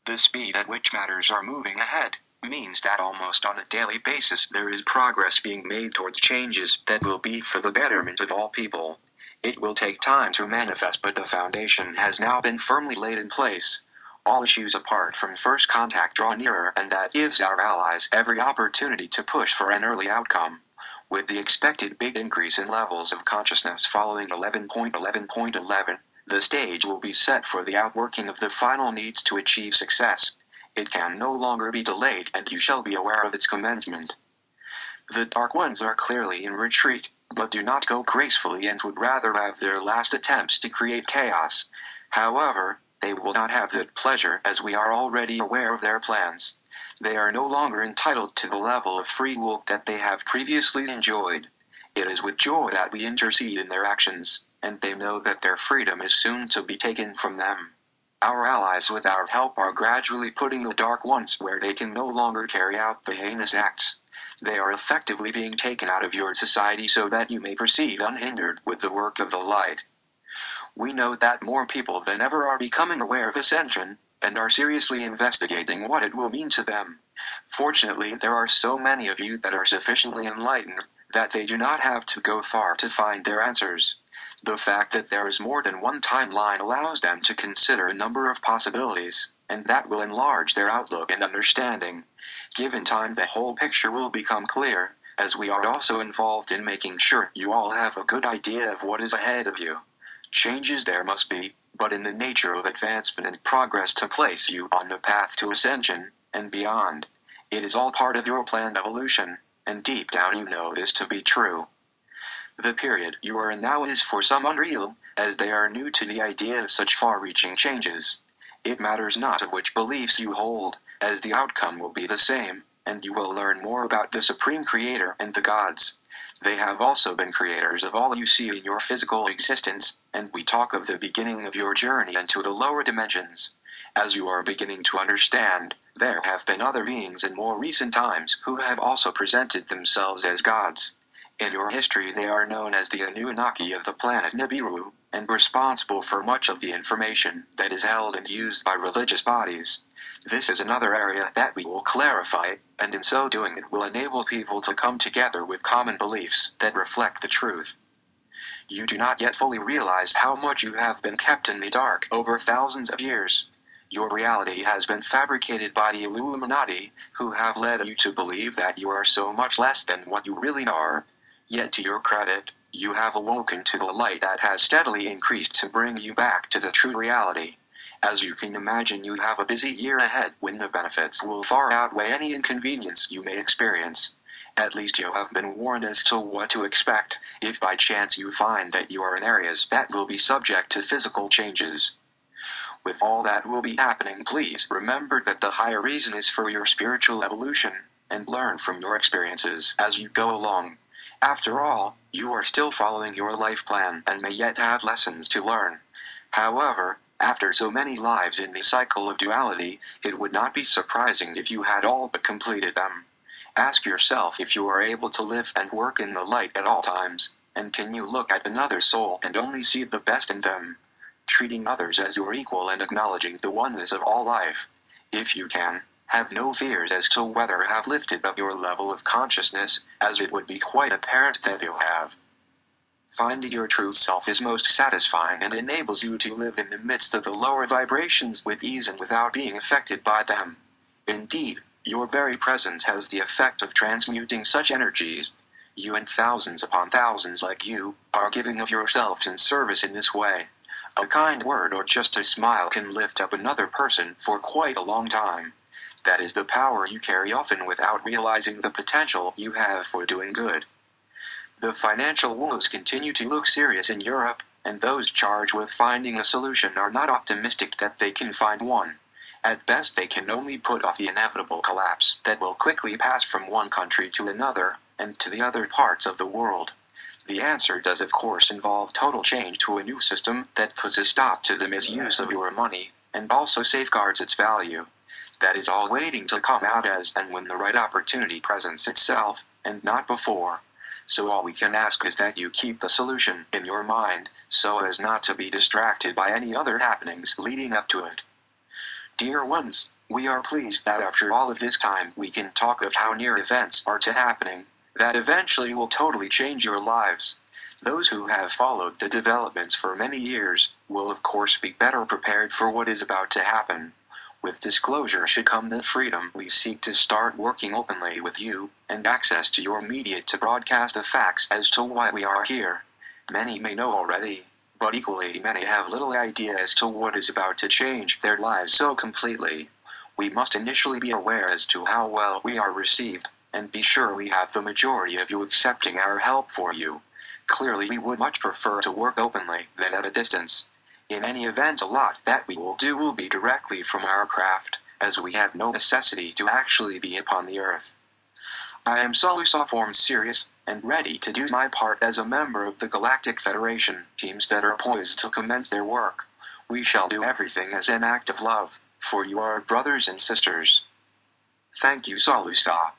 The speed at which matters are moving ahead means that almost on a daily basis there is progress being made towards changes that will be for the betterment of all people. It will take time to manifest, but the foundation has now been firmly laid in place. All issues apart from first contact draw nearer, and that gives our allies every opportunity to push for an early outcome. With the expected big increase in levels of consciousness following 11.11.11, the stage will be set for the outworking of the final needs to achieve success. It can no longer be delayed, and you shall be aware of its commencement. The Dark Ones are clearly in retreat, but do not go gracefully and would rather have their last attempts to create chaos. However, they will not have that pleasure, as we are already aware of their plans. They are no longer entitled to the level of free will that they have previously enjoyed. It is with joy that we intercede in their actions, and they know that their freedom is soon to be taken from them. Our allies with our help are gradually putting the Dark Ones where they can no longer carry out the heinous acts. They are effectively being taken out of your society so that you may proceed unhindered with the work of the light. We know that more people than ever are becoming aware of ascension, and are seriously investigating what it will mean to them. Fortunately, there are so many of you that are sufficiently enlightened that they do not have to go far to find their answers. The fact that there is more than one timeline allows them to consider a number of possibilities, and that will enlarge their outlook and understanding. Given time, the whole picture will become clear, as we are also involved in making sure you all have a good idea of what is ahead of you. Changes there must be, but in the nature of advancement and progress to place you on the path to ascension, and beyond. It is all part of your planned evolution, and deep down you know this to be true. The period you are in now is for some unreal, as they are new to the idea of such far-reaching changes. It matters not of which beliefs you hold, as the outcome will be the same, and you will learn more about the Supreme Creator and the gods. They have also been creators of all you see in your physical existence, and we talk of the beginning of your journey into the lower dimensions. As you are beginning to understand, there have been other beings in more recent times who have also presented themselves as gods. In your history they are known as the Anunnaki of the planet Nibiru, and responsible for much of the information that is held and used by religious bodies. This is another area that we will clarify, and in so doing it will enable people to come together with common beliefs that reflect the truth. You do not yet fully realize how much you have been kept in the dark over thousands of years. Your reality has been fabricated by the Illuminati, who have led you to believe that you are so much less than what you really are. Yet to your credit, you have awoken to the light that has steadily increased to bring you back to the true reality. As you can imagine, you have a busy year ahead when the benefits will far outweigh any inconvenience you may experience. At least you have been warned as to what to expect, if by chance you find that you are in areas that will be subject to physical changes. With all that will be happening, please remember that the higher reason is for your spiritual evolution, and learn from your experiences as you go along. After all, you are still following your life plan and may yet have lessons to learn. However, after so many lives in the cycle of duality, it would not be surprising if you had all but completed them. Ask yourself if you are able to live and work in the light at all times, and can you look at another soul and only see the best in them, treating others as your equal and acknowledging the oneness of all life. If you can, have no fears as to whether have lifted up your level of consciousness, as it would be quite apparent that you have. Finding your true self is most satisfying and enables you to live in the midst of the lower vibrations with ease and without being affected by them. Indeed, your very presence has the effect of transmuting such energies. You and thousands upon thousands like you are giving of yourselves in service in this way. A kind word or just a smile can lift up another person for quite a long time. That is the power you carry, often without realizing the potential you have for doing good. The financial woes continue to look serious in Europe, and those charged with finding a solution are not optimistic that they can find one. At best they can only put off the inevitable collapse that will quickly pass from one country to another, and to the other parts of the world. The answer does of course involve total change to a new system that puts a stop to the misuse of your money, and also safeguards its value. That is all waiting to come out as and when the right opportunity presents itself, and not before. So all we can ask is that you keep the solution in your mind, so as not to be distracted by any other happenings leading up to it. Dear ones, We are pleased that after all of this time we can talk of how near events are to happening, that eventually will totally change your lives. Those who have followed the developments for many years will of course be better prepared for what is about to happen. With disclosure should come the freedom we seek to start working openly with you, and access to your media to broadcast the facts as to why we are here. Many may know already, but equally many have little idea as to what is about to change their lives so completely. We must initially be aware as to how well we are received, and be sure we have the majority of you accepting our help for you. Clearly we would much prefer to work openly than at a distance. In any event, a lot that we will do will be directly from our craft, as we have no necessity to actually be upon the earth. I am SaLuSa formed serious, and ready to do my part as a member of the Galactic Federation, teams that are poised to commence their work. We shall do everything as an act of love, for you are brothers and sisters. Thank you, SaLuSa.